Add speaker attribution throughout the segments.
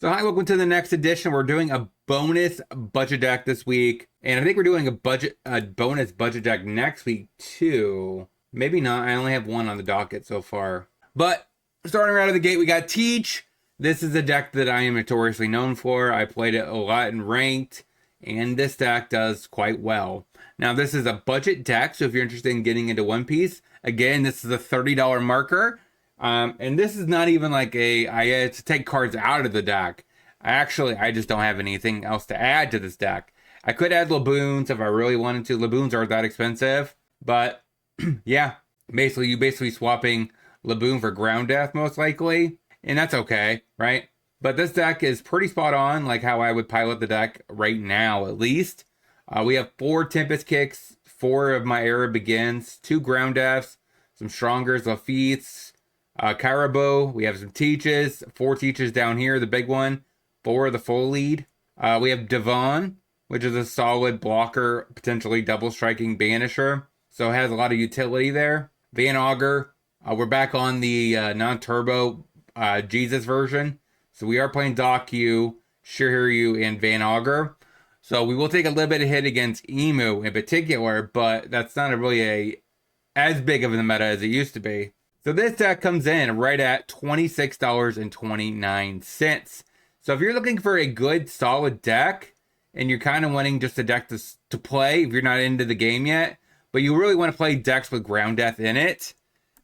Speaker 1: So hi, welcome to the next edition. We're doing a bonus budget deck this week, and I think we're doing a bonus budget deck next week too. Maybe not. I only have one on the docket so far. But starting right out of the gate, we got Teach. This is a deck that I am notoriously known for. I played it a lot in ranked, and this deck does quite well. Now, this is a budget deck, so if you're interested in getting into One Piece, again, this is a $30 marker. And this is not even like I had to take cards out of the deck. I just don't have anything else to add to this deck. I could add Laboons if I really wanted to. Laboons aren't that expensive. But, yeah. You basically swapping Laboon for Ground Death, most likely. And that's okay, right? But this deck is pretty spot on, like how I would pilot the deck right now, at least. We have 4 Tempest Kicks, 4 of my era begins, 2 Ground Deaths, some Strongers, Lafitte's, Caribou. We have some Teaches, 4 Teaches down here, the big one, 4 of the full lead. We have Devon, which is a solid blocker, potentially double striking banisher, so it has a lot of utility there. Van Augur, we're back on the non-turbo Jesus version, so we are playing Doku, Shiryu, and Van Augur. So we will take a little bit of hit against Emu in particular, but that's not really as big of a meta as it used to be. So this deck comes in right at $26.29. So if you're looking for a good, solid deck, and you're kind of wanting just a deck to play, if you're not into the game yet, but you really want to play decks with Ground Death in it,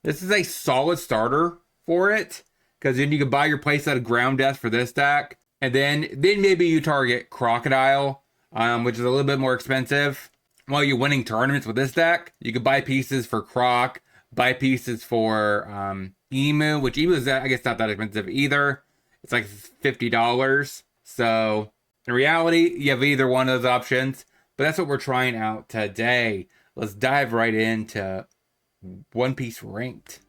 Speaker 1: this is a solid starter for it, because then you can buy your playset of Ground Death for this deck, and then maybe you target Crocodile, which is a little bit more expensive. While you're winning tournaments with this deck, you can buy pieces for Croc, buy pieces for Emu, which Emu is, I guess, not that expensive either. It's like $50. So in reality, you have either one of those options, but that's what we're trying out today. Let's dive right into One Piece Ranked.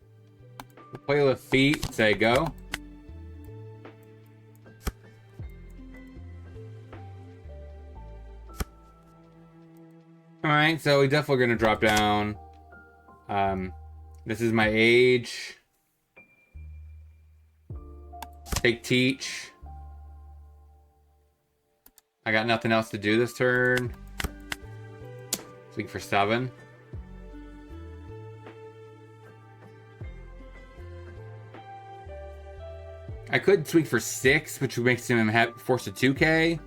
Speaker 1: We'll play with feet, say go. Alright, so we're definitely going to drop down. This is my age. Take Teach. I got nothing else to do this turn. Swing for 7. I could swing for 6, which makes him force a 2K.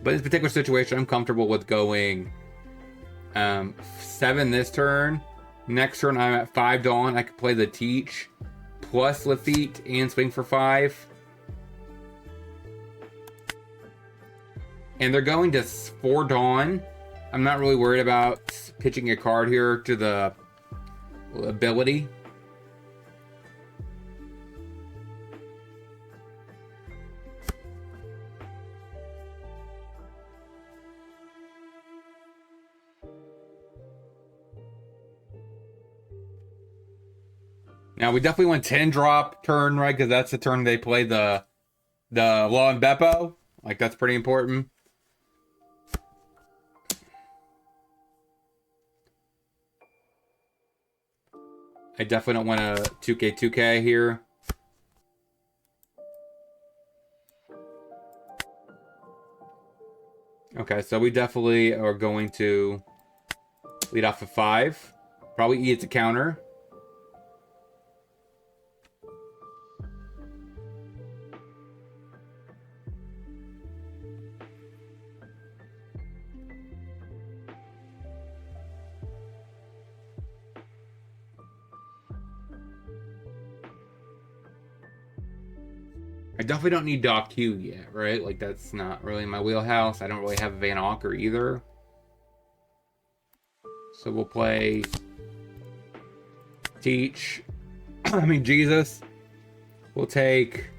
Speaker 1: But in this particular situation, I'm comfortable with going 7 this turn. Next turn, I'm at 5 Dawn. I could play the Teach plus Lafitte and swing for 5. And they're going to 4 Dawn. I'm not really worried about pitching a card here to the ability. Now we definitely want 10 drop turn, right? Because that's the turn they play the Law and Beppo. Like, that's pretty important. I definitely don't want a 2K here. Okay, so we definitely are going to lead off of 5. Probably E it's a counter. I definitely don't need Doku yet, right? Like, that's not really my wheelhouse. I don't really have Van Augur either. So we'll play Teach. I mean, Jesus. We'll take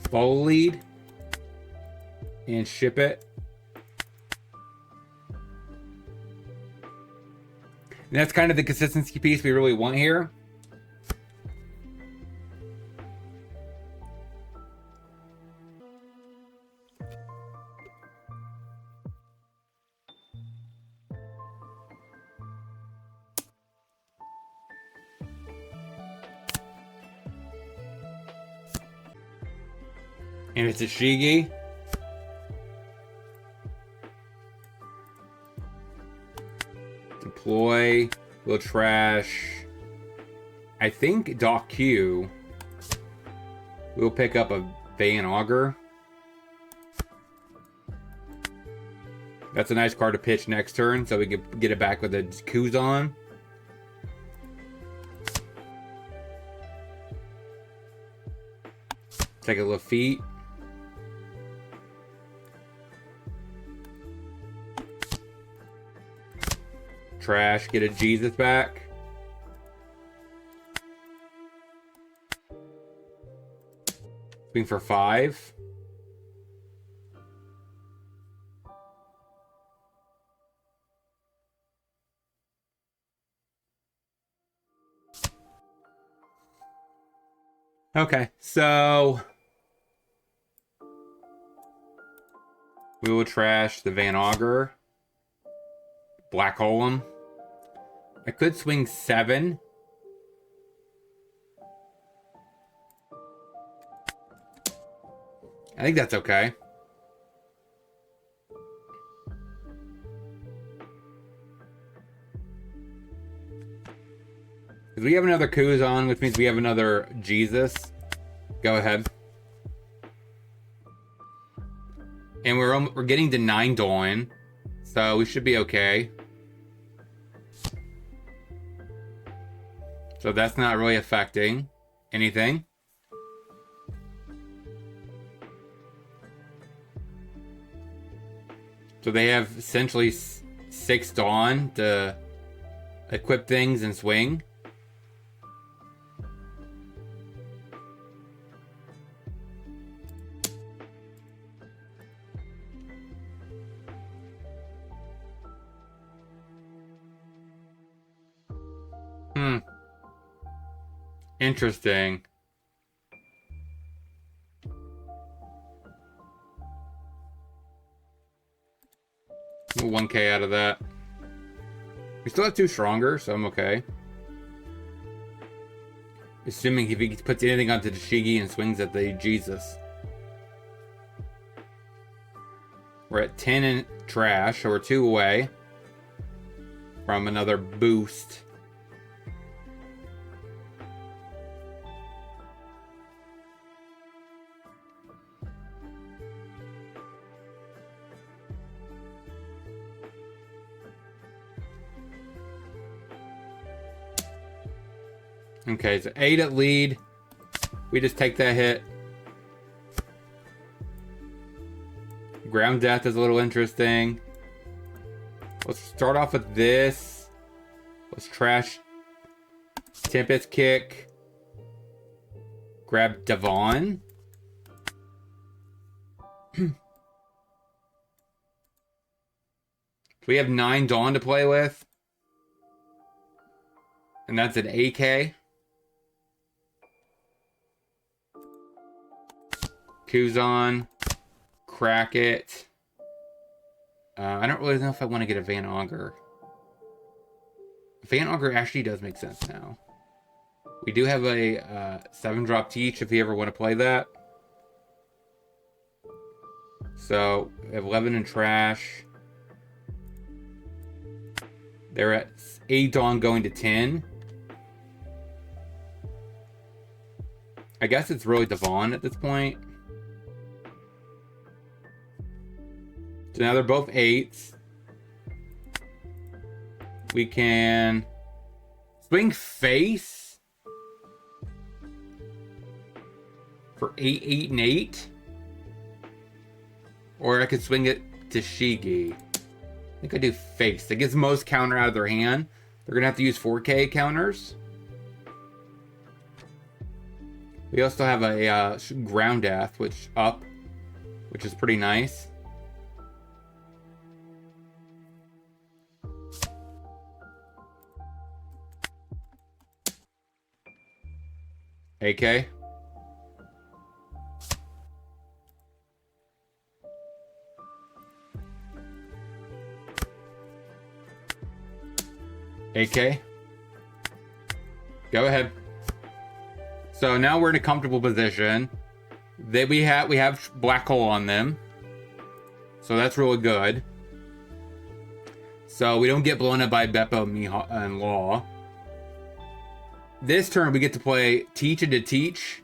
Speaker 1: Follow Lead and ship it. And that's kind of the consistency piece we really want here. And it's a Shigi. Deploy. We'll trash. I think Dock Q. We'll pick up a Van Augur. That's a nice card to pitch next turn, so we can get it back with a Kuzan. Take a Lafitte. Trash, get a Jesus back. Swing for 5. Okay, so we will trash the Van Augur. Black hole him. I could swing 7. I think that's okay. We have another Kuzan, which means we have another Jesus. Go ahead. And we're getting to 9 Dawn, so we should be okay. So that's not really affecting anything. So they have essentially 6 Dawn to equip things and swing. Interesting. We'll 1K out of that. We still have 2 stronger, so I'm okay. Assuming if he puts anything onto the Shigi and swings at the Jesus. We're at 10 in trash, so we're 2 away from another boost. Okay, so 8 at lead. We just take that hit. Ground Death is a little interesting. Let's start off with this. Let's trash Tempest Kick. Grab Devon. So we have 9 Dawn to play with. And that's an AK. Kuzan, crack it. I don't really know if I want to get a Van Augur. Van Augur actually does make sense now. We do have a 7-drop Teach if you ever want to play that. So, we have 11 in trash. They're at 8 Dawn going to 10. I guess it's really Devon at this point. So now they're both 8s. We can swing face for 8, 8, and 8. Or I could swing it to Shigi. I think I do face. That gets most counter out of their hand. They're going to have to use 4K counters. We also have a Ground Death, which is pretty nice. AK. AK. Go ahead. So now we're in a comfortable position. we have black hole on them. So that's really good. So we don't get blown up by Beppo, Miha, and Law. This turn we get to play Teach into Teach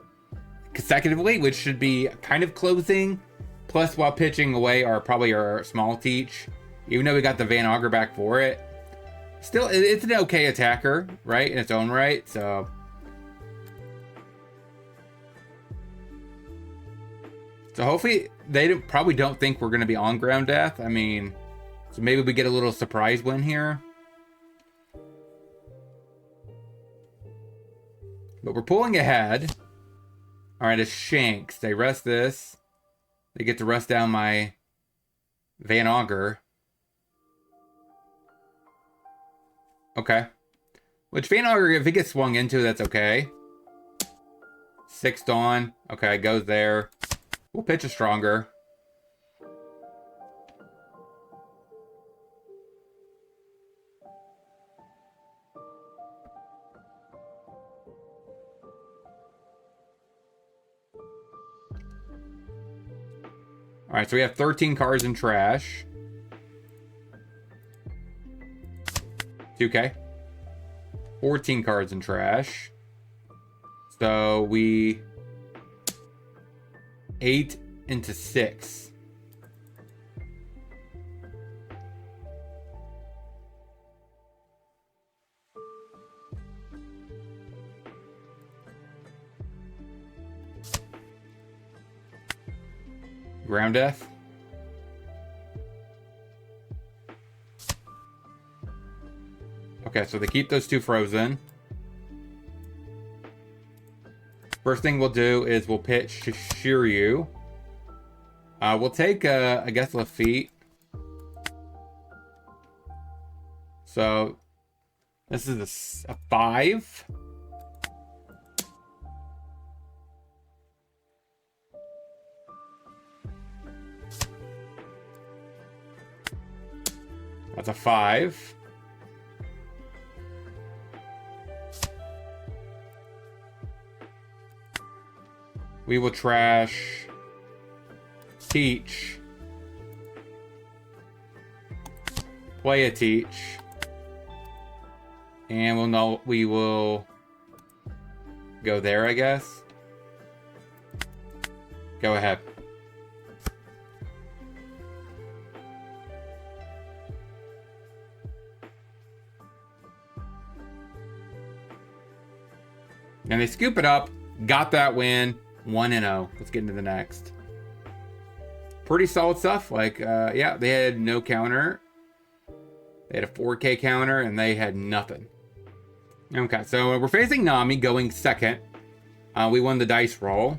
Speaker 1: consecutively, which should be kind of closing. Plus, while pitching away probably our small Teach, even though we got the Van Auger back for it. Still, it's an okay attacker, right, in its own right. So hopefully they probably don't think we're going to be on ground death. I mean, so maybe we get a little surprise win here. But we're pulling ahead. All right, it's Shanks. They rest this. They get to rest down my Van Auger. Okay. Which Van Auger, if it gets swung into, that's okay. 6 Dawn. Okay, goes there. We'll pitch a stronger. Alright, so we have 13 cards in trash. 2K. 14 cards in trash. So we 8 into 6. Ground death. Okay, so they keep those 2 frozen. First thing we'll do is we'll pitch Shiryu. We'll take, I guess, Lafitte. So this is a 5. That's a 5. We will trash Teach. Play a Teach. And we will go there, I guess. Go ahead. And they scoop it up. Got that win. 1-0. Let's get into the next. Pretty solid stuff. Like, yeah, they had no counter. They had a 4K counter, and they had nothing. Okay, so we're facing Nami going second. We won the dice roll.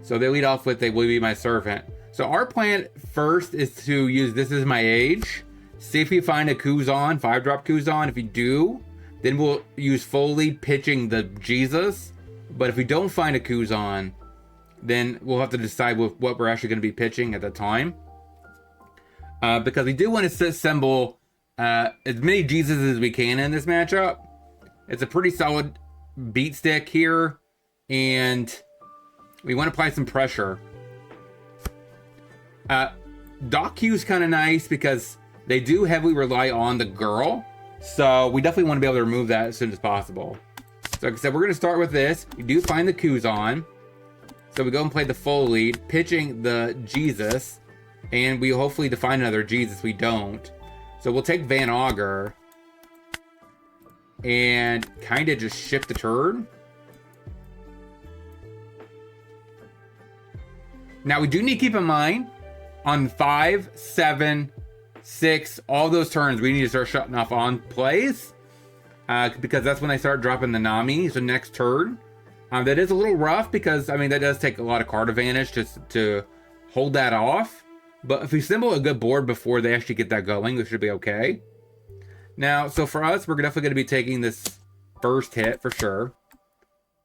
Speaker 1: So they lead off with, they will be my servant. So our plan first is to use This Is My Age. See if we find a Kuzan, 5-drop Kuzan. If we do, then we'll use Foley pitching the Jesus. But if we don't find a Kuzan, then we'll have to decide what we're actually going to be pitching at the time. Because we do want to assemble as many Jesus as we can in this matchup. It's a pretty solid beat stick here. And we want to apply some pressure. Doc Q's kind of nice because they do heavily rely on the girl. So we definitely want to be able to remove that as soon as possible. So like I said, we're going to start with this. We do find the Kuzan. So we go and play the full lead, pitching the Jesus. And we hopefully define another Jesus. We don't. So we'll take Van Auger. And kind of just shift the turn. Now we do need to keep in mind, on 5, 7, 6, all those turns, we need to start shutting off on plays. Because that's when they start dropping the Nami. So next turn. That is a little rough because, I mean, that does take a lot of card advantage to hold that off. But if we assemble a good board before they actually get that going, we should be okay. Now, so for us, we're definitely going to be taking this first hit for sure.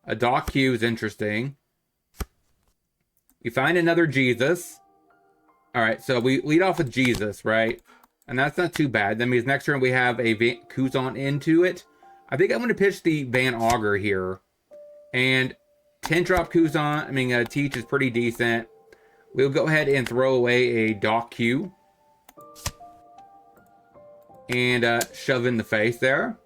Speaker 1: A Doc Q is interesting. We find another Jesus. All right, so we lead off with Jesus, right? And that's not too bad. That means next turn we have a Kuzan into it. I think I'm going to pitch the Van Auger here. And 10 drop Kuzan, Teach is pretty decent. We'll go ahead and throw away a Dock Q. And shove in the face there.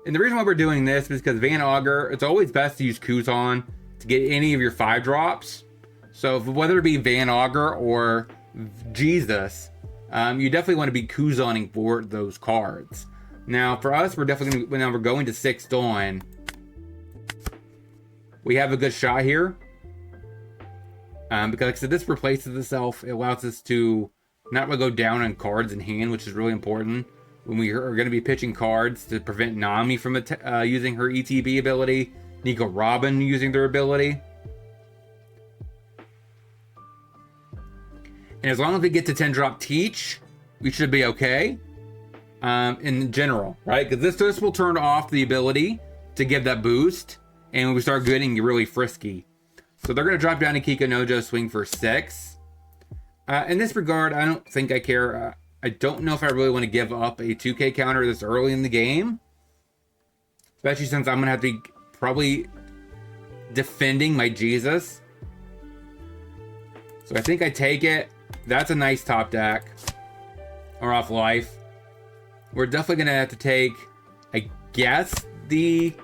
Speaker 1: And the reason why we're doing this is because Van Augur, it's always best to use Kuzan to get any of your 5 drops. So whether it be Van Augur or Jesus, you definitely want to be Kuzaning for those cards. Now for us, we're definitely going to, when we're going to 6 Dawn, we have a good shot here. Because like I said, this replaces itself. It allows us to not really go down on cards in hand, which is really important when we are going to be pitching cards to prevent Nami from using her ETB ability, Nico Robin using their ability. And as long as we get to 10 drop Teach, we should be okay in general, right? Because this will turn off the ability to give that boost, and when we start getting really frisky. So they're going to drop down to Kiko Nojo, swing for 6. In this regard, I don't think I care. I don't know if I really want to give up a 2K counter this early in the game. Especially since I'm going to have to be probably defending my Jesus. So I think I take it. That's a nice top deck. Or off life. We're definitely going to have to take, I guess, the...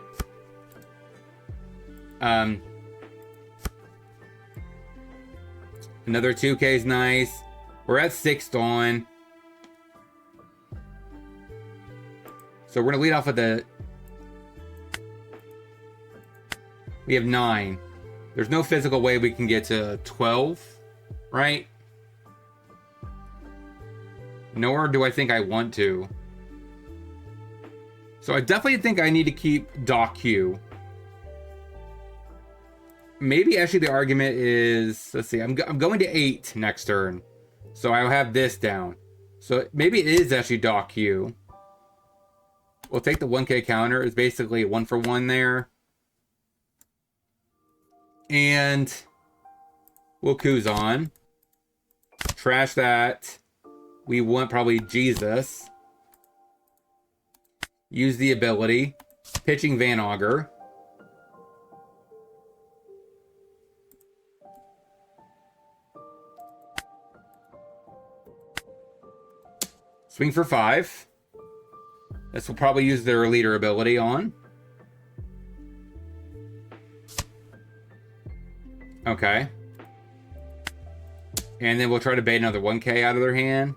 Speaker 1: Another 2K is nice. We're at 6 Dawn. So we're going to lead off with the... We have 9. There's no physical way we can get to 12, right? Nor do I think I want to. So I definitely think I need to keep Dock Q. Maybe actually the argument is, let's see, I'm going to 8 next turn. So I'll have this down. So maybe it is actually Dock Q. We'll take the 1K counter. It's basically 1 for 1 there. And we'll Kuzan. Trash that. We want probably Jesus. Use the ability. Pitching Van Augur. Swing for 5. This will probably use their leader ability on. Okay. And then we'll try to bait another 1K out of their hand.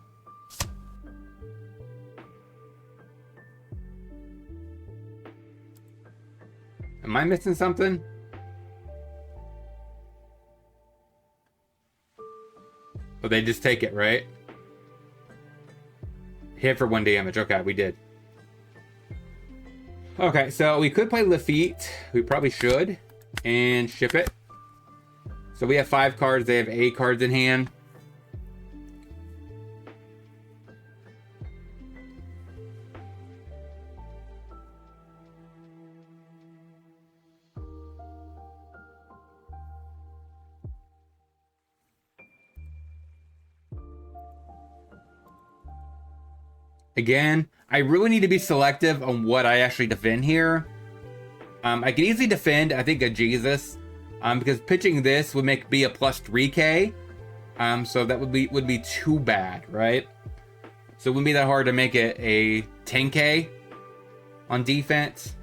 Speaker 1: Am I missing something? Oh, they just take it, right? Hit for 1 damage. Okay, we did. Okay, so we could play Lafitte. We probably should. And ship it. So we have 5 cards. They have 8 cards in hand. Again, I really need to be selective on what I actually defend here. I can easily defend, I think, a Jesus. Because pitching this would be a plus 3K. So that would be too bad, right? So it wouldn't be that hard to make it a 10K on defense.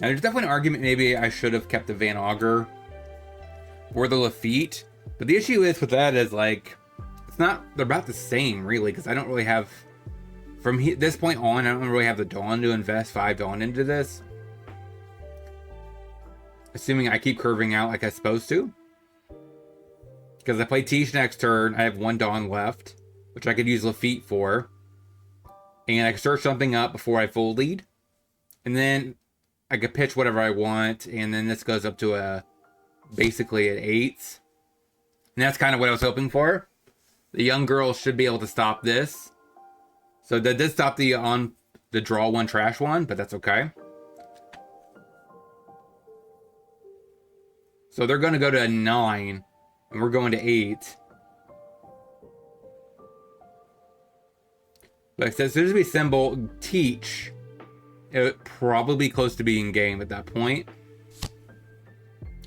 Speaker 1: Now, there's definitely an argument maybe I should have kept the Van Augur or the Lafitte. But the issue is with that is, like, it's not, they're about the same, really, because I don't really have, from this point on, I don't really have the Dawn to invest 5 Dawn into this. Assuming I keep curving out like I'm supposed to. Because I play Tish next turn, I have 1 Dawn left, which I could use Lafitte for. And I can search something up before I full lead. And then I could pitch whatever I want, and then this goes up to a basically at 8. And that's kind of what I was hoping for. The young girl should be able to stop this. So that did stop the draw 1, trash 1, but that's okay. So they're going to go to 9, and we're going to 8. Like I said, as soon as we symbol teach, it would probably be close to being game at that point.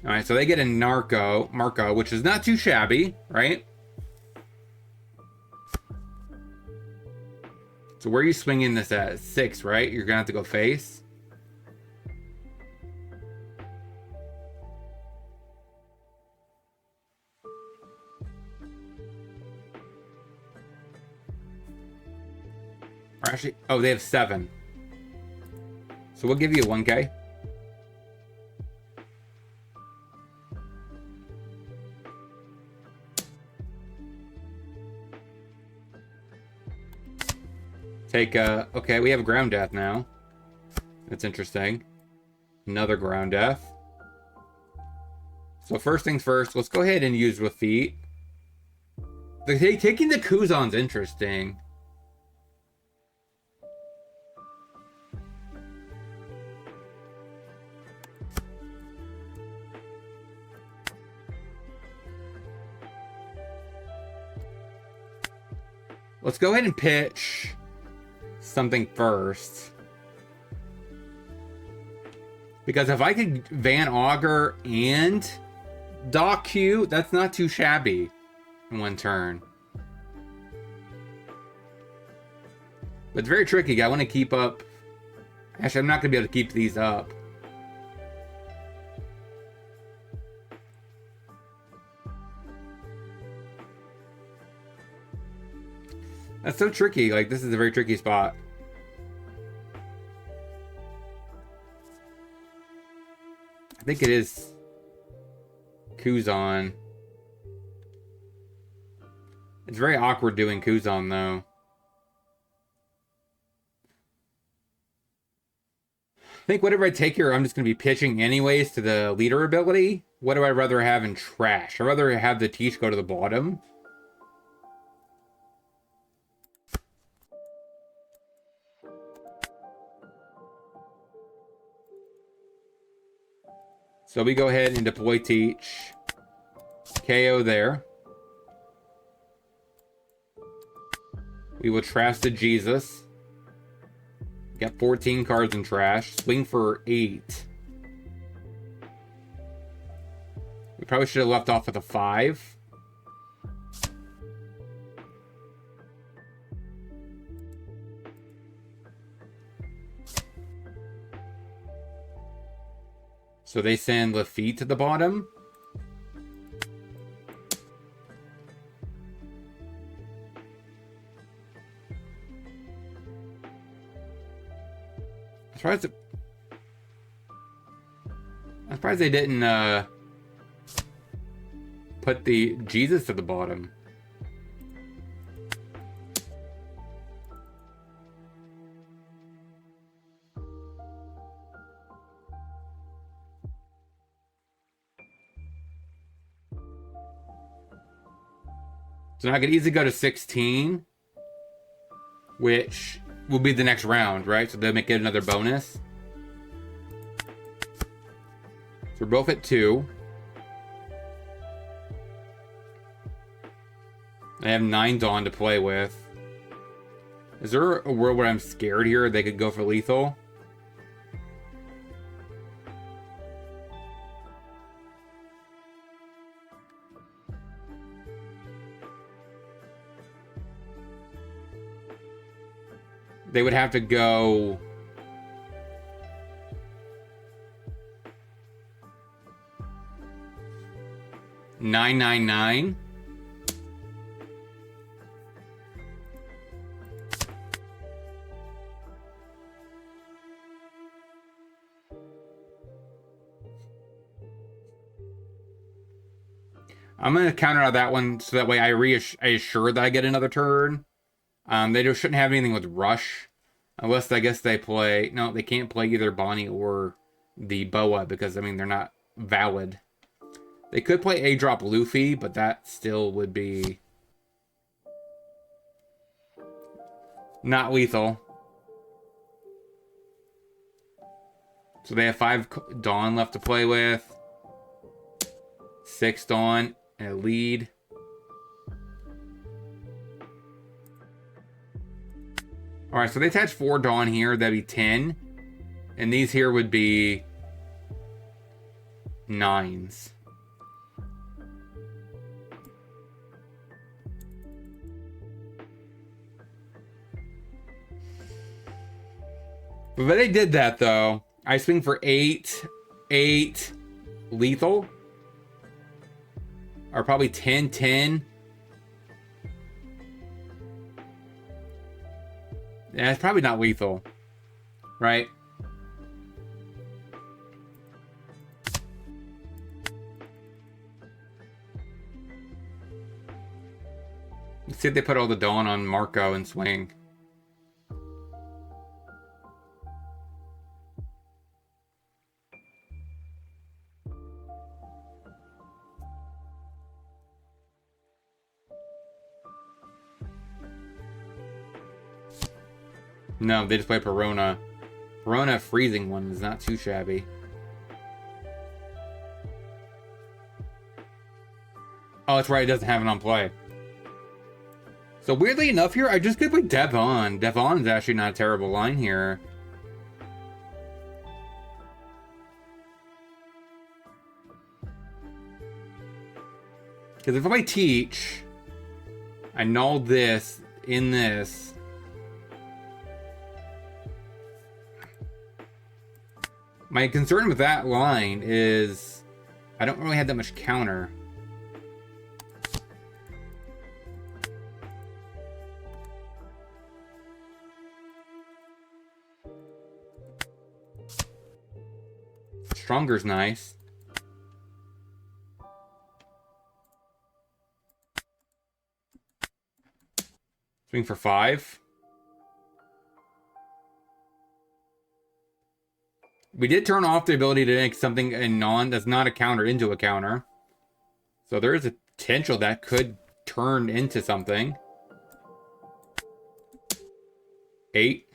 Speaker 1: Alright, so they get a Marco, which is not too shabby, right? So where are you swinging this at? 6, right? You're going to have to go face. Or actually, oh, they have 7. So we'll give you a 1K. Take okay, we have a ground death now. That's interesting. Another ground death. So first things first, let's go ahead and use with feet. Taking the Kuzon's interesting. Let's go ahead and pitch something first. Because if I could Van Augur and Doc Q, that's not too shabby in one turn. But it's very tricky. I want to keep up. Actually, I'm not going to be able to keep these up. That's so tricky. Like, this is a very tricky spot. I think it is Kuzon. It's very awkward doing Kuzon, though. I think whatever I take here, I'm just going to be pitching anyways to the leader ability. What do I rather have in trash? I'd rather have the Teach go to the bottom. So we go ahead and deploy Teach. KO there. We will trash the Jesus. Got 14 cards in trash. Swing for 8. We probably should have left off with a 5. So they send Lafitte to the bottom. I'm surprised they didn't put the Jesus to the bottom. So now I could easily go to 16, which will be the next round, right? So they'll make it another bonus. So we're both at 2. I have 9 Dawn to play with. Is there a world where I'm scared here they could go for lethal? They would have to go... $999. I'm going to counter out that one so that way I assure that I get another turn. They just shouldn't have anything with Rush. Unless, I guess, they play... No, they can't play either Bonnie or the Boa because, I mean, they're not valid. They could play A-Drop Luffy, but that still would be... not lethal. So they have 5 Dawn left to play with. 6 Dawn and a lead. Alright, so they attach 4 Dawn here, that'd be 10. And these here would be 9s. But they did that though. I swing for 8 lethal. Or probably 10. Yeah, it's probably not lethal. Right? Let's see if they put all the Dawn on Marco and swing. No, they just play Perona. Perona freezing one is not too shabby. Oh, that's right, it doesn't have it on play. So weirdly enough here, I just could play Devon. Devon is actually not a terrible line here. Because if I teach, I null this in this. My concern with that line is I don't really have that much counter. Stronger's nice. Swing for 5. We did turn off the ability to make something a non that's not a counter into a counter. So there is a potential that could turn into something. 8.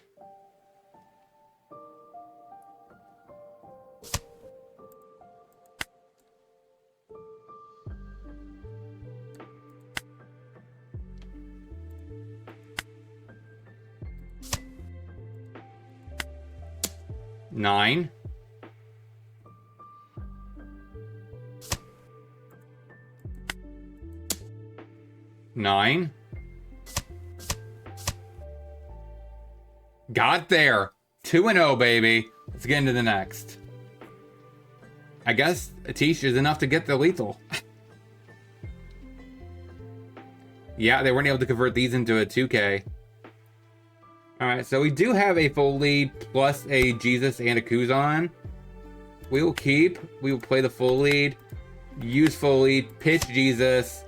Speaker 1: Nine. Nine. Got there. 2-0, baby. Let's get into the next. I guess Atish is enough to get the lethal. Yeah, they weren't able to convert these into a 2K. Alright, so we do have a full lead plus a Jesus and a Kuzan. We will keep. We will play the full lead. Use full lead. Pitch Jesus.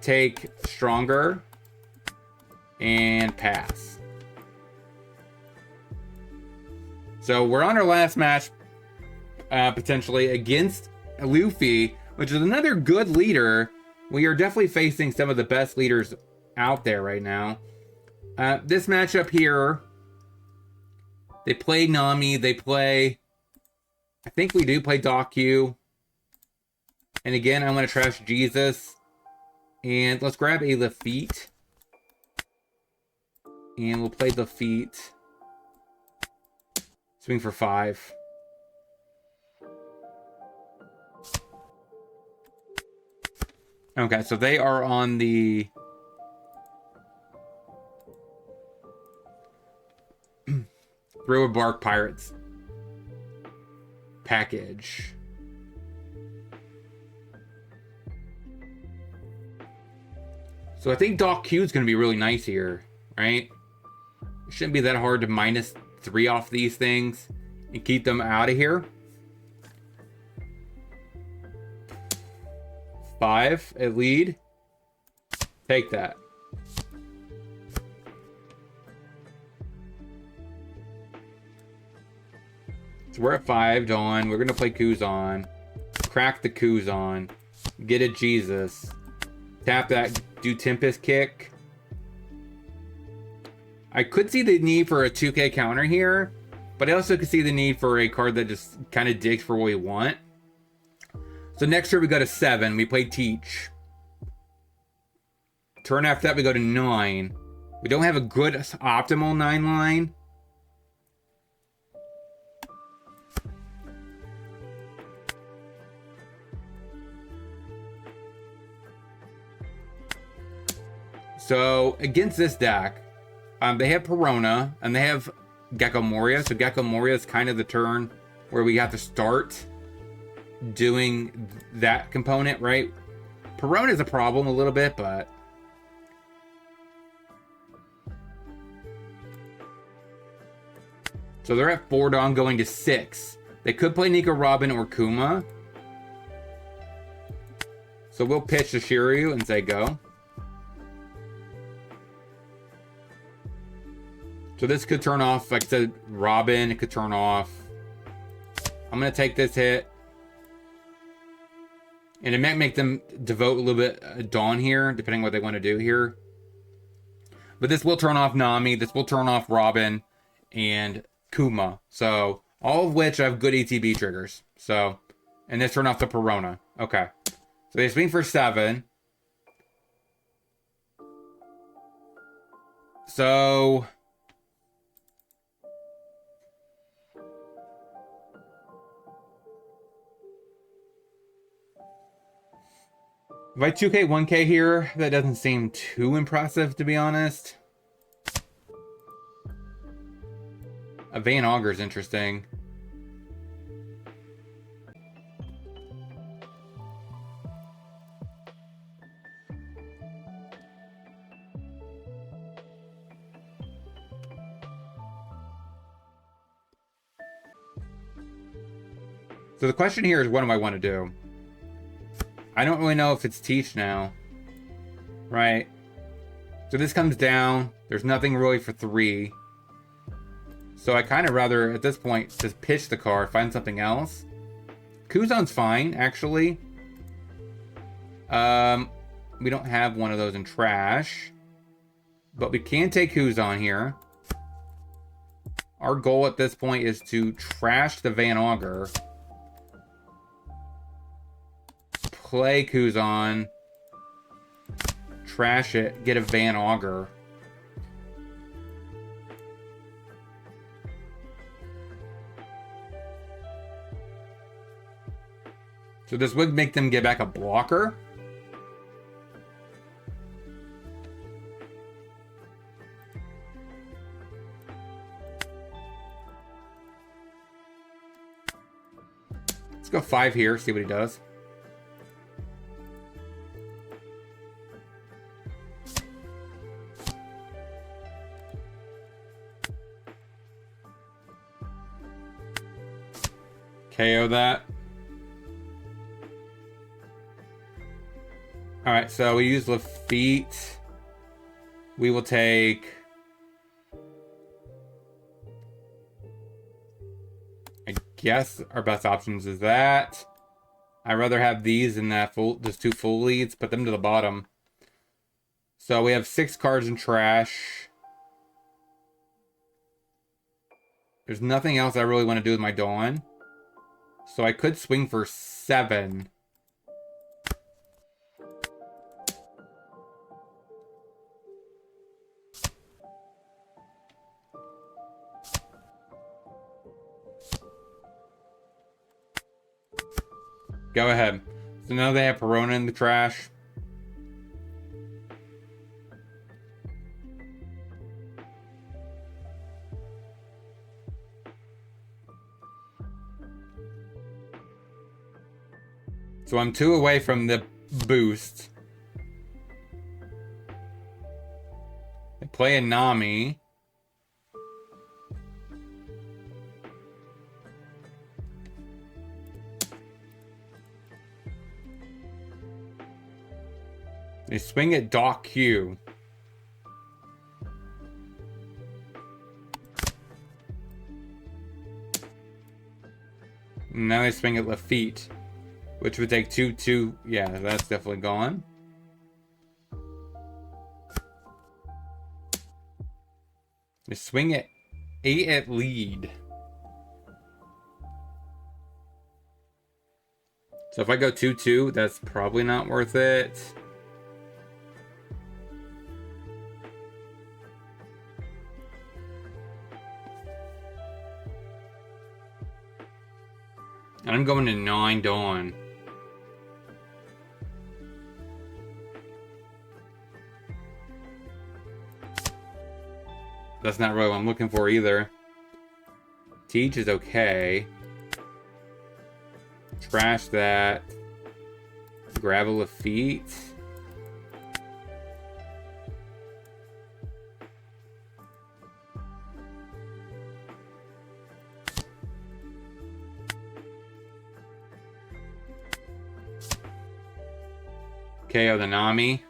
Speaker 1: Take Stronger. And pass. So we're on our last match. Potentially against Luffy, which is another good leader. We are definitely facing some of the best leaders out there right now. This matchup here, they play Nami, they play, I think we do play Doku. And again, I'm going to trash Jesus. And let's grab a Lafitte. And we'll play Lafitte. Swing for 5. Okay, so they are on the... Throw a Bark Pirates package. So I think Doc Q is going to be really nice here, right? It shouldn't be that hard to -3 off these things and keep them out of here. 5 at lead. Take that. So we're at 5 Dawn. We're going to play Kuzan. Crack the Kuzan. Get a Jesus. Tap that. Do Tempest Kick. I could see the need for a 2K counter here. But I also could see the need for a card that just kind of digs for what we want. So next turn we go to 7. We play Teach. Turn after that we go to 9. We don't have a good optimal 9 line. So against this deck, they have Perona and they have Gecko Moria. So Gecko Moria is kind of the turn where we have to start doing that component, right? Perona is a problem a little bit, but so they're at 4 Dawn going to 6. They could play Nico Robin or Kuma. So we'll pitch to Shiryu and say go. So this could turn off, like I said, Robin. It could turn off. I'm going to take this hit. And it might make them devote a little bit Dawn here, depending what they want to do here. But this will turn off Nami. This will turn off Robin and Kuma. So all of which have good ETB triggers. So, and this turn off the Perona. Okay. So they swing for 7. So if I 2K, 1K here, that doesn't seem too impressive, to be honest. A Van Augur is interesting. So the question here is, what do I want to do? I don't really know if it's Teach now. Right. So this comes down. There's nothing really for 3. So I kind of rather, at this point, just pitch the card, find something else. Kuzon's fine, actually. We don't have one of those in trash. But we can take Kuzon here. Our goal at this point is to trash the Van Augur. Play Kuzon. Trash it. Get a Van Augur. So this would make them get back a blocker. Let's go 5 here, see what he does. KO that. Alright, so we use Lafitte. We will take... I guess our best options is that. I'd rather have these than that full, those 2 full leads. Put them to the bottom. So we have 6 cards in trash. There's nothing else I really want to do with my Dawn. So I could swing for 7. Go ahead. So now they have Perona in the trash. So I'm 2 away from the boost. They play a Nami. They swing at Doc Q. Now they swing at Lafitte. Which would take 2. Yeah, that's definitely gone. They swing at 8 at lead. So if I go 2-2, that's probably not worth it. And I'm going to 9 Dawn. That's not really what I'm looking for either. Teach is okay. Trash that. Gravel of feet. KO the Nami.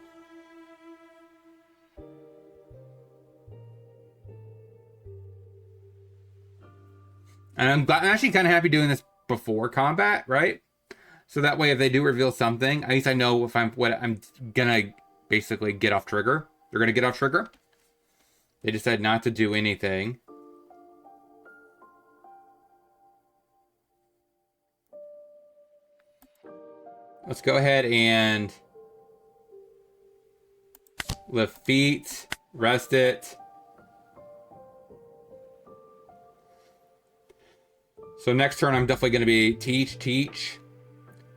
Speaker 1: And I'm actually kind of happy doing this before combat, right? So that way, if they do reveal something, at least I know if I'm gonna basically get off trigger. They're gonna get off trigger. They decide not to do anything. Let's go ahead and lift feet, rest it. So next turn, I'm definitely going to be teach.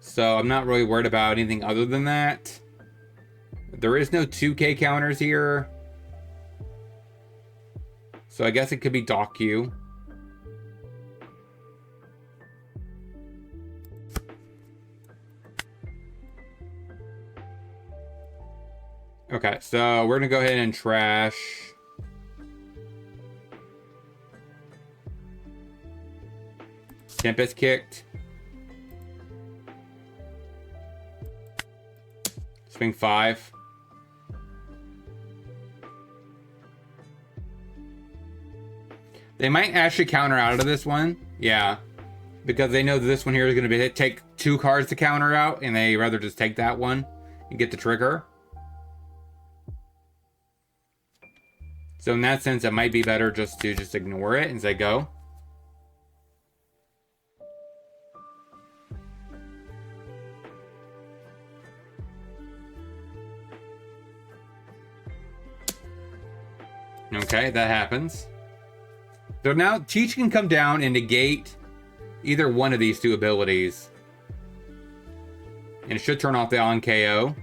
Speaker 1: So I'm not really worried about anything other than that. There is no 2K counters here. So I guess it could be dock you. Okay, so we're going to go ahead and trash. Tempest kicked. Swing 5. They might actually counter out of this one. Yeah. Because they know this one here is going to take 2 cards to counter out, and they rather just take that one and get the trigger. So in that sense, it might be better just to ignore it and say go. Okay, that happens. So now Teach can come down and negate either one of these 2 abilities. And it should turn off the on KO.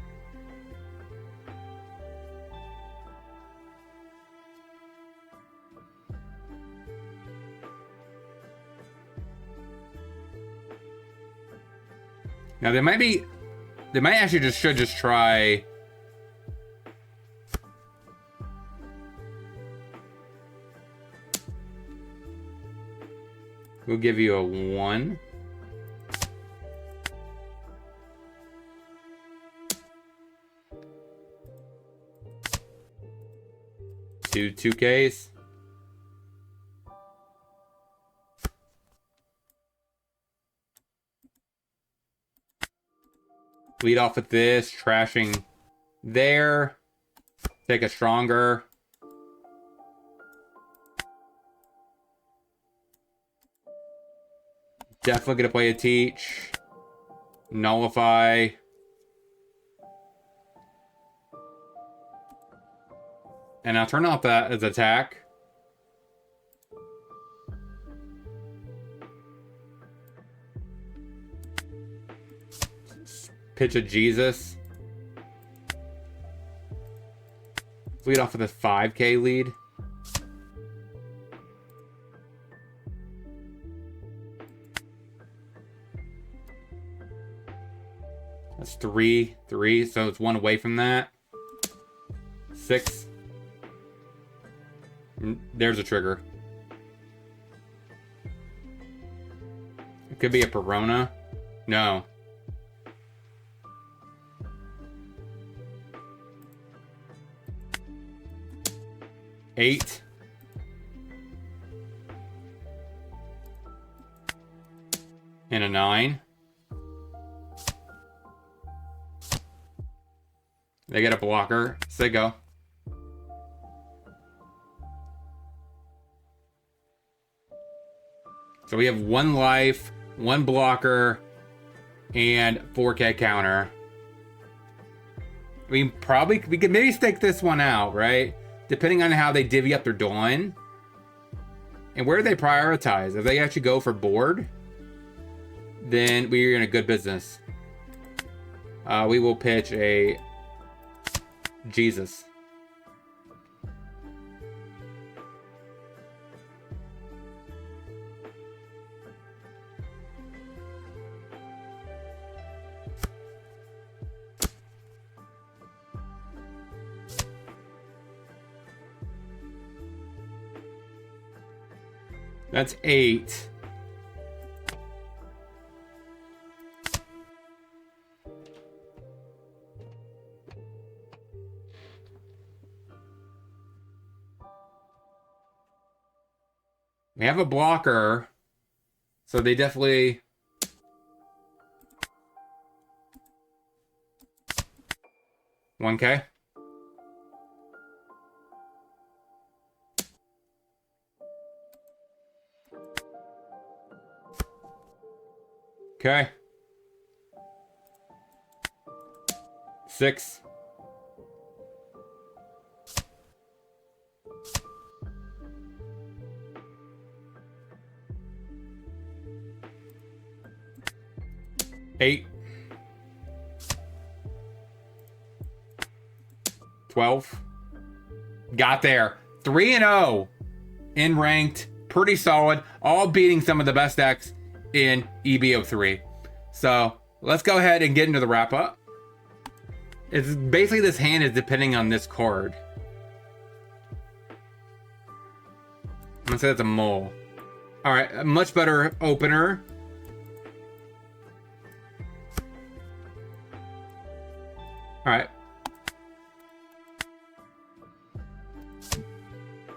Speaker 1: Now they might actually should try. We'll give you a 1. Do 2Ks. Lead off with this, trashing there. Take a stronger. Definitely gonna play a teach. Nullify. And I'll turn off that as attack. Pitch a Jesus. Lead off with a 5K lead. That's 3, so it's 1 away from that. 6. There's a trigger. It could be a Perona. No. 8. And a 9. They get a blocker. Say go. So we have 1 life, 1 blocker, and 4K counter. We could maybe stake this one out, right? Depending on how they divvy up their Dawn. And where do they prioritize? If they actually go for board, then we're in a good business. We will pitch a Jesus. That's 8. We have a blocker, so they definitely... $1K. Okay. 6. $8. 12. Got there. 3-0 in ranked. Pretty solid. All beating some of the best decks in EBO3. So let's go ahead and get into the wrap up. It's basically this hand is depending on this card. I'm gonna say that's a mole. All right, a much better opener. All right.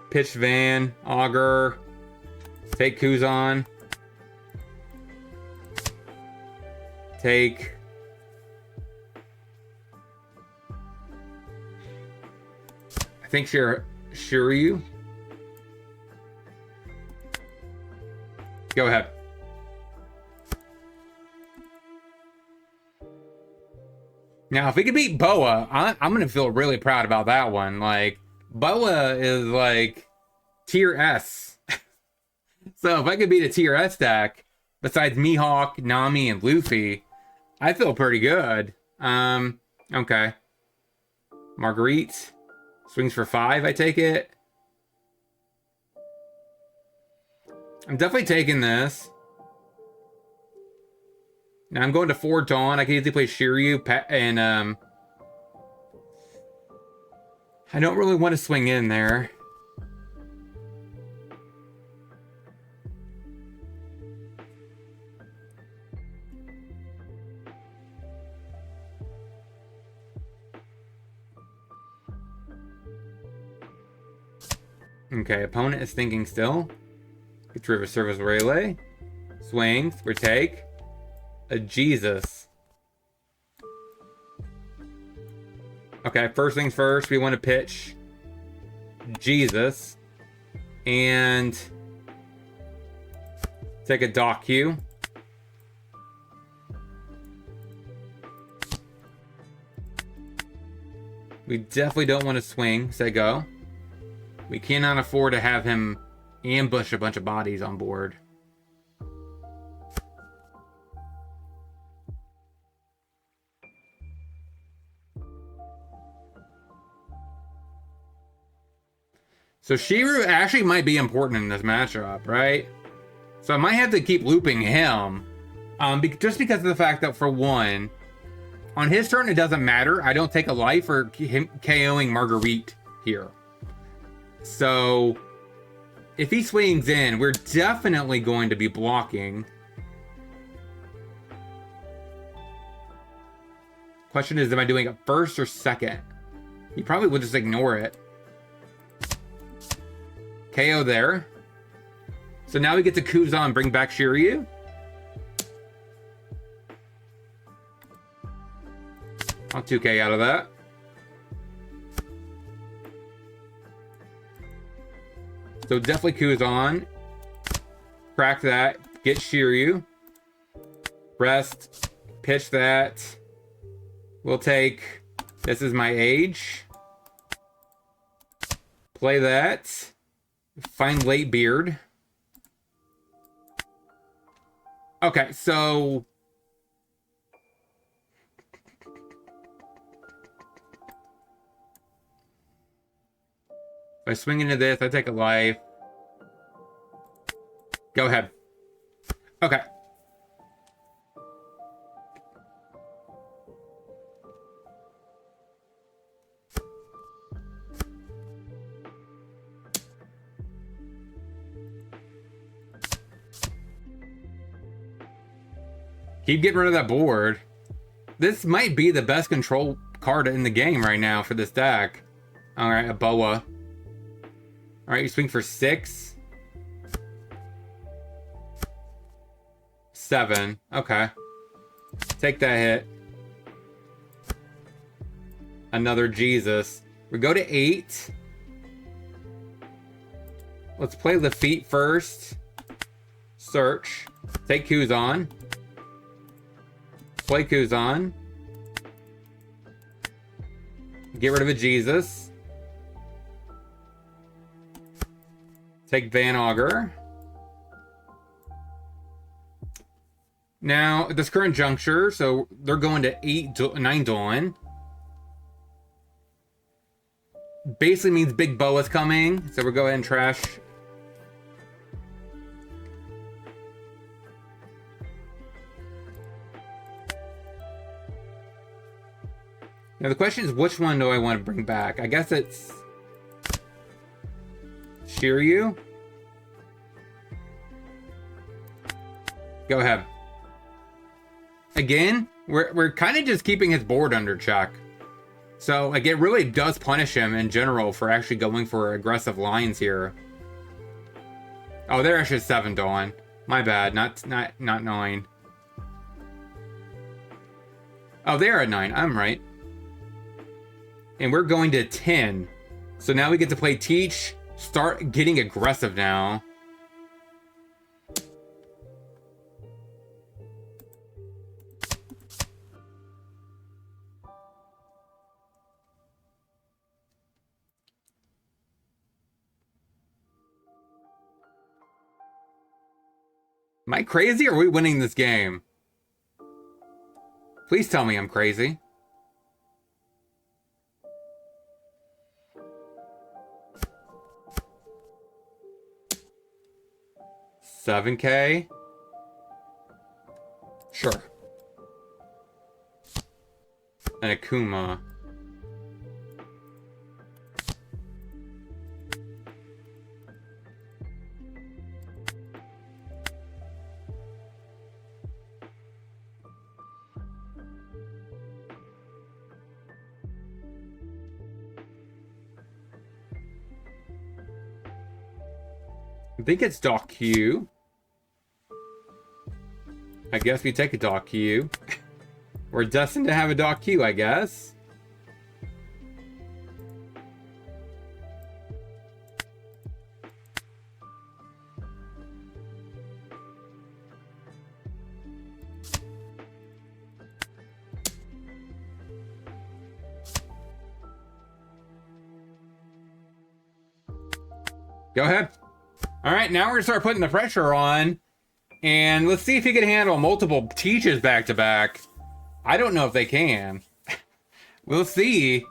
Speaker 1: Pitch Van, Augur, take Kuzan. Take I think Shiryu. Go ahead. Now, if we could beat Boa, I'm gonna feel really proud about that one. Like, Boa is like tier S. So if I could beat a tier S deck, besides Mihawk, Nami, and Luffy, I feel pretty good. Okay. Marguerite swings for 5, I take it. I'm definitely taking this. Now I'm going to 4 Dawn. I can easily play Shiryu and I don't really want to swing in there. Okay, opponent is thinking still. Gets rid of a service relay. Swings, retake. A Jesus. Okay, first things first, we want to pitch Jesus. And take a dock Q. We definitely don't want to swing, say go. We cannot afford to have him ambush a bunch of bodies on board. So Shiru actually might be important in this matchup, right? So I might have to keep looping him. Just because of the fact that, for one, on his turn it doesn't matter. I don't take a life for him KOing Marguerite here. So if he swings in, we're definitely going to be blocking. Question is, am I doing it first or second? He probably will just ignore it. KO there. So now we get to Kuzan, bring back Shiryu. I'll 2K out of that. So definitely Kuzan. Crack that. Get Shiryu. Rest. pitch that. We'll take, this is my age. Play that. Find Blackbeard. Okay, so if I swing into this, I take a life. Go ahead. Okay. Keep getting rid of that board. This might be the best control card in the game right now for this deck. Alright, a boa. Alright, you swing for 6. 7. Okay. Take that hit. Another Jesus. We go to 8. Let's play Lafitte first. Search. Take Kuzan. Play Kuzan. Get rid of a Jesus. Take Van Augur. Now, at this current juncture, so they're going to 9 Dawn. Basically means Big Boa's coming, so we'll go ahead and trash. Now the question is, which one do I want to bring back? I guess it's Shiryu. Go ahead. Again, we're kind of just keeping his board under check. So like it really does punish him in general for actually going for aggressive lines here. Oh, they're actually 7 Dawn. My bad, not 9. Oh, they're at 9. I'm right. And we're going to 10. So now we get to play Teach. Start getting aggressive now. Am I crazy or are we winning this game? Please tell me I'm crazy. $7K? Sure. And Akuma. I think it's Doc Q. I guess we take a Doc Q. We're destined to have a Doc Q, I guess. Go ahead. All right, now we're gonna start putting the pressure on, and let's see if he can handle multiple teaches back to back. I don't know if they can. We'll see.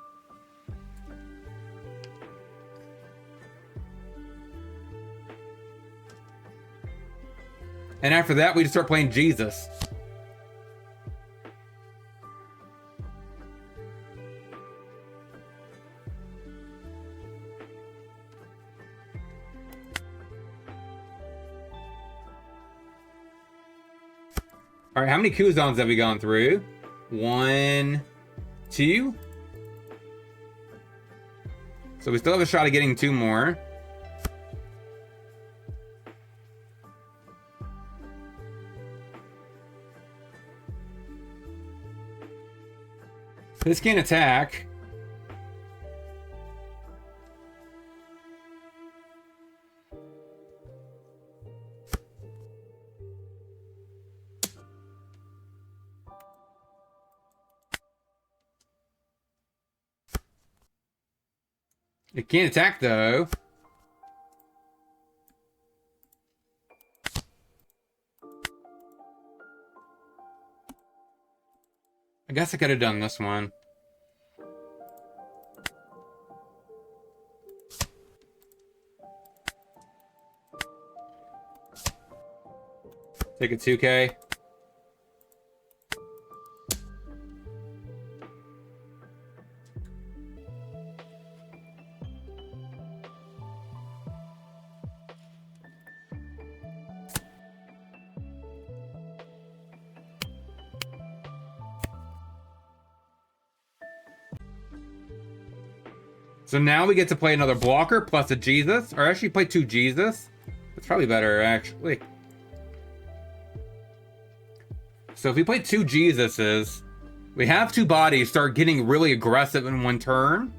Speaker 1: And after that, we just start playing Jesus. All right, how many Kuzans have we gone through? 1, 2. So we still have a shot at getting 2 more. This can't attack. It can't attack, though. I guess I could have done this one. Take a 2K. So now we get to play another blocker plus a Jesus. Or actually play 2 Jesus. It's probably better, actually. So if we play 2 Jesuses, we have 2 bodies start getting really aggressive in one turn.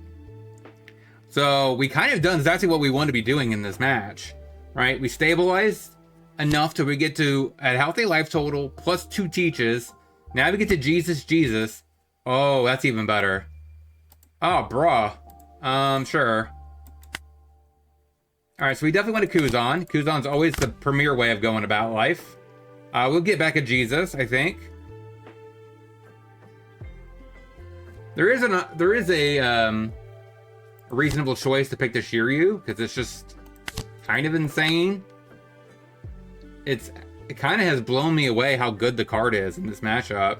Speaker 1: So we kind of done exactly what we want to be doing in this match, right? We stabilized enough till we get to a healthy life total plus 2 teaches. Now we get to Jesus. Oh, that's even better. Oh, bruh. Sure. Alright, so we definitely want a Kuzan. Kuzan's always the premier way of going about life. We'll get back a Jesus, I think. There is a reasonable choice to pick the Shiryu, because it's just kind of insane. It kind of has blown me away how good the card is in this matchup.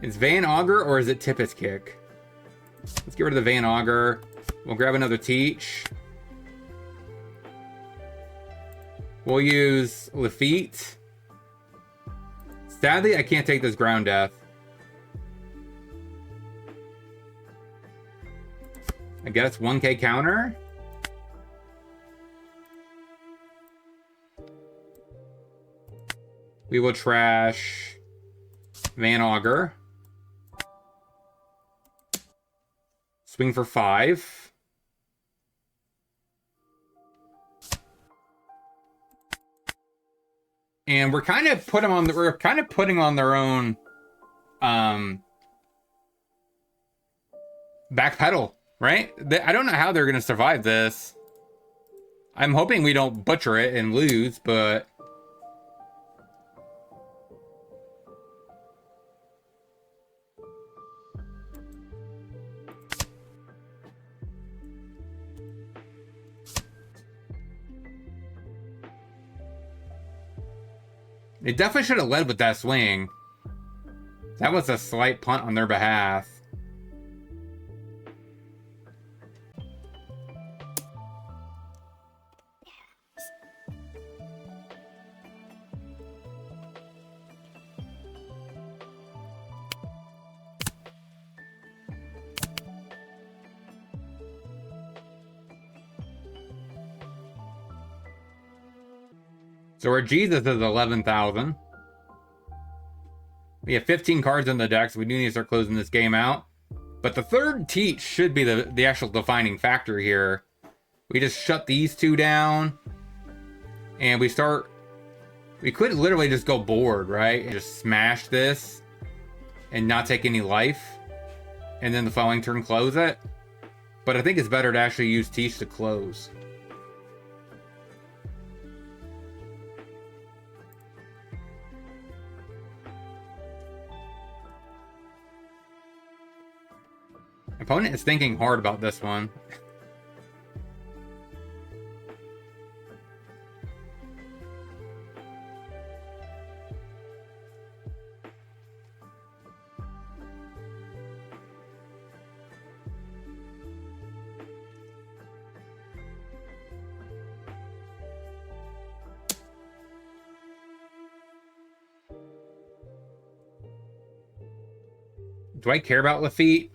Speaker 1: Is Van Augur or is it Tippet's Kick? Let's get rid of the Van Augur. We'll grab another Teach. We'll use Lafitte. Sadly, I can't take this Ground Death. I guess 1K counter. We will trash Van Augur. Swing for 5. And we're kind of putting on their own back pedal, right? I don't know how they're gonna survive this. I'm hoping we don't butcher it and lose, but they definitely should have led with that swing. That was a slight punt on their behalf. So our Jesus is 11,000. We have 15 cards in the deck, so we do need to start closing this game out. But the third Teach should be the actual defining factor here. We just shut these 2 down. And we could literally just go board, right? And just smash this. And not take any life. And then the following turn close it. But I think it's better to actually use Teach to close. Opponent is thinking hard about this one. Do I care about Lafitte?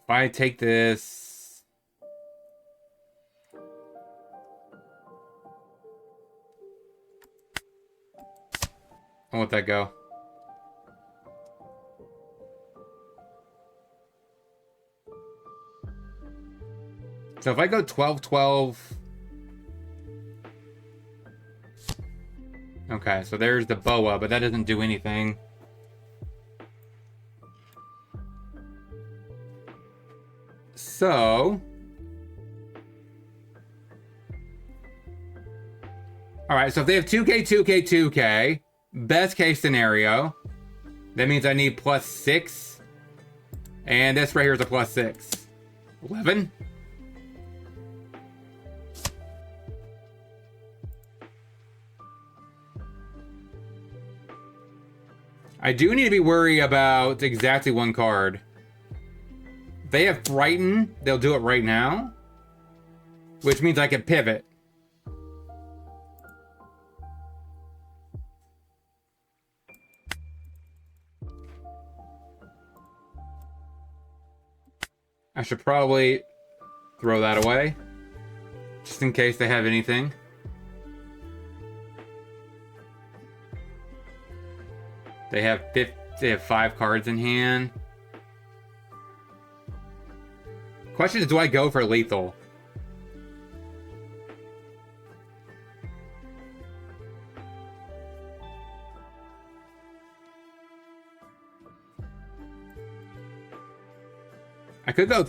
Speaker 1: If I take this... I'll let that go. So if I go 12-12... Okay, so there's the boa, but that doesn't do anything. So... Alright, so if they have 2K, 2K, 2K, best case scenario, that means I need +6. And this right here is a +6. 11? I do need to be worried about exactly one card. If they have Frighten, they'll do it right now. Which means I can pivot. I should probably throw that away, just in case they have anything. They have 5 cards in hand. Question is, do I go for lethal? I could go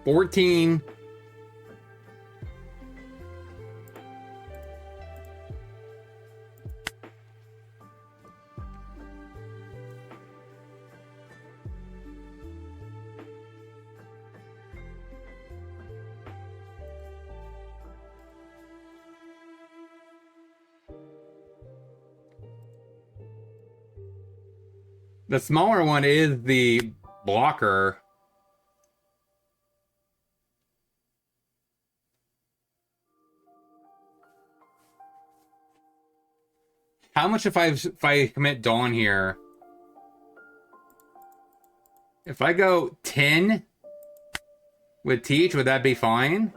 Speaker 1: 14. The smaller one is the blocker. How much if I commit Dawn here? If I go 10 with Teach, would that be fine?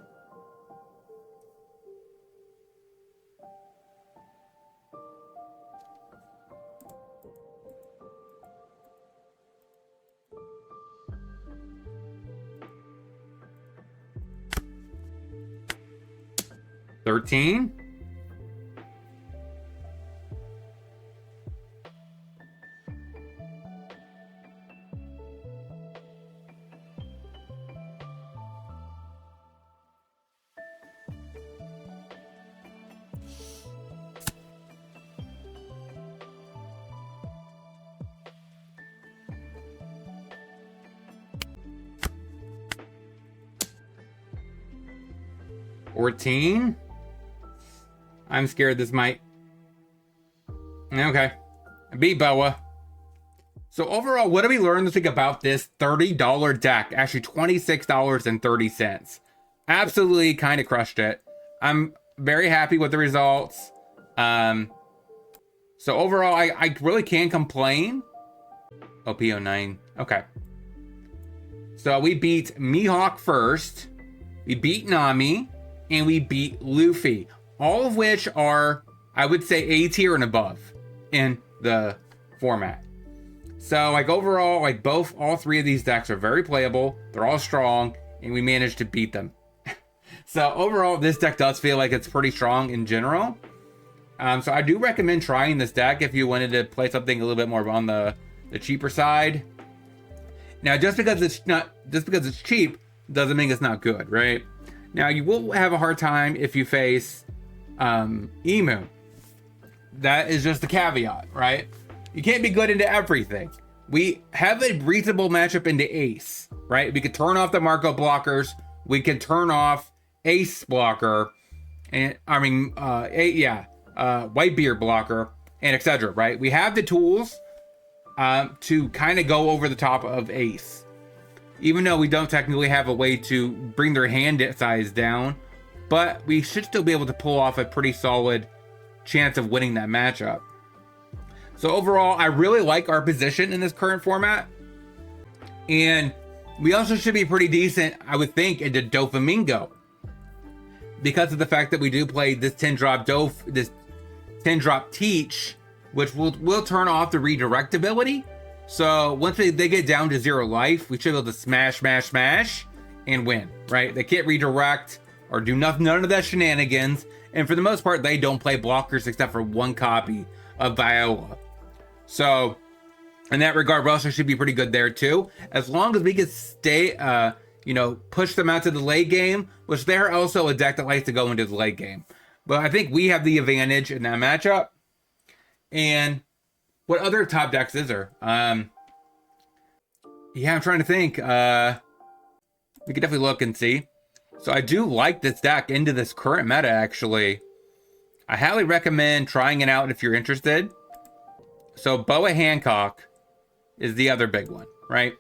Speaker 1: $13? $14? I'm scared this might... Okay. Beat Boa. So overall, what did we learn this week about this $30 deck? Actually, $26.30. Absolutely kind of crushed it. I'm very happy with the results. So overall, I really can't complain. OP14. Okay. So we beat Mihawk first. We beat Nami. And we beat Luffy. All of which are, I would say, A tier and above in the format. So like overall, like all 3 of these decks are very playable. They're all strong, and we managed to beat them. So overall, this deck does feel like it's pretty strong in general. So I do recommend trying this deck if you wanted to play something a little bit more on the cheaper side. Now, just because it's cheap doesn't mean it's not good, right? Now, you will have a hard time if you face Emu. That is just the caveat, right? You can't be good into everything. We have a reasonable matchup into Ace, right? We could turn off the Marco blockers. We can turn off Ace blocker, and Whitebeard blocker, and etc. Right? We have the tools to kind of go over the top of Ace. Even though we don't technically have a way to bring their hand size down, but we should still be able to pull off a pretty solid chance of winning that matchup. So overall, I really like our position in this current format. And we also should be pretty decent, I would think, into Doflamingo. Because of the fact that we do play this 10-drop this 10-drop Teach, which will turn off the redirect ability. So once they get down to 0 life, we should be able to smash, and win, right? They can't redirect. or do none of that shenanigans. And for the most part, they don't play blockers except for one copy of Viola. So in that regard, we also should be pretty good there too. As long as we can stay, push them out to the late game, which they're also a deck that likes to go into the late game. But I think we have the advantage in that matchup. And what other top decks is there? I'm trying to think. We could definitely look and see. So I do like this deck into this current meta, actually. I highly recommend trying it out if you're interested. So Boa Hancock is the other big one, right?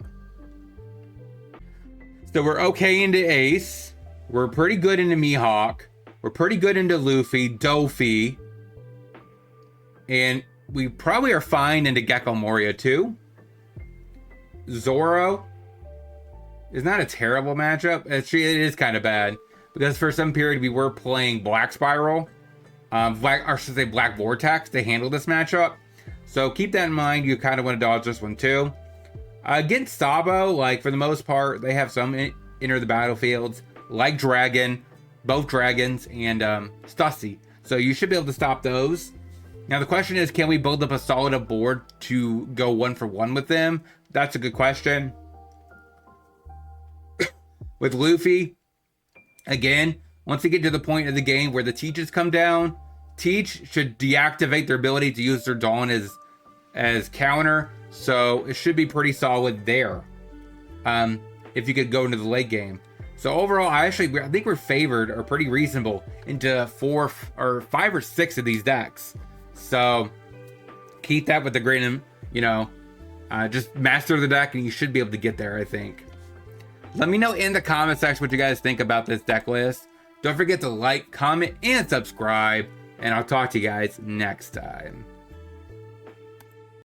Speaker 1: So we're okay into Ace. We're pretty good into Mihawk. We're pretty good into Luffy, Dofi. And we probably are fine into Gecko Moria too. Zoro is not a terrible matchup. It is kind of bad. Because for some period we were playing Black Spiral. Black Vortex to handle this matchup. So keep that in mind. You kind of want to dodge this one too. Against Sabo, like for the most part, they have some enter the battlefields, like Dragon, both Dragons, and Stussy. So you should be able to stop those. Now the question is, can we build up a solid enough board to go 1-for-1 with them? That's a good question. With Luffy, again, once we get to the point of the game where the Teaches come down, Teach should deactivate their ability to use their Dawn as counter, so it should be pretty solid there. If you could go into the late game. So overall, I think we're favored or pretty reasonable into 4 or 5 or 6 of these decks. So keep that with the grain of, just master the deck and you should be able to get there, I think. Let me know in the comment section what you guys think about this deck list. Don't forget to like, comment, and subscribe. And I'll talk to you guys next time.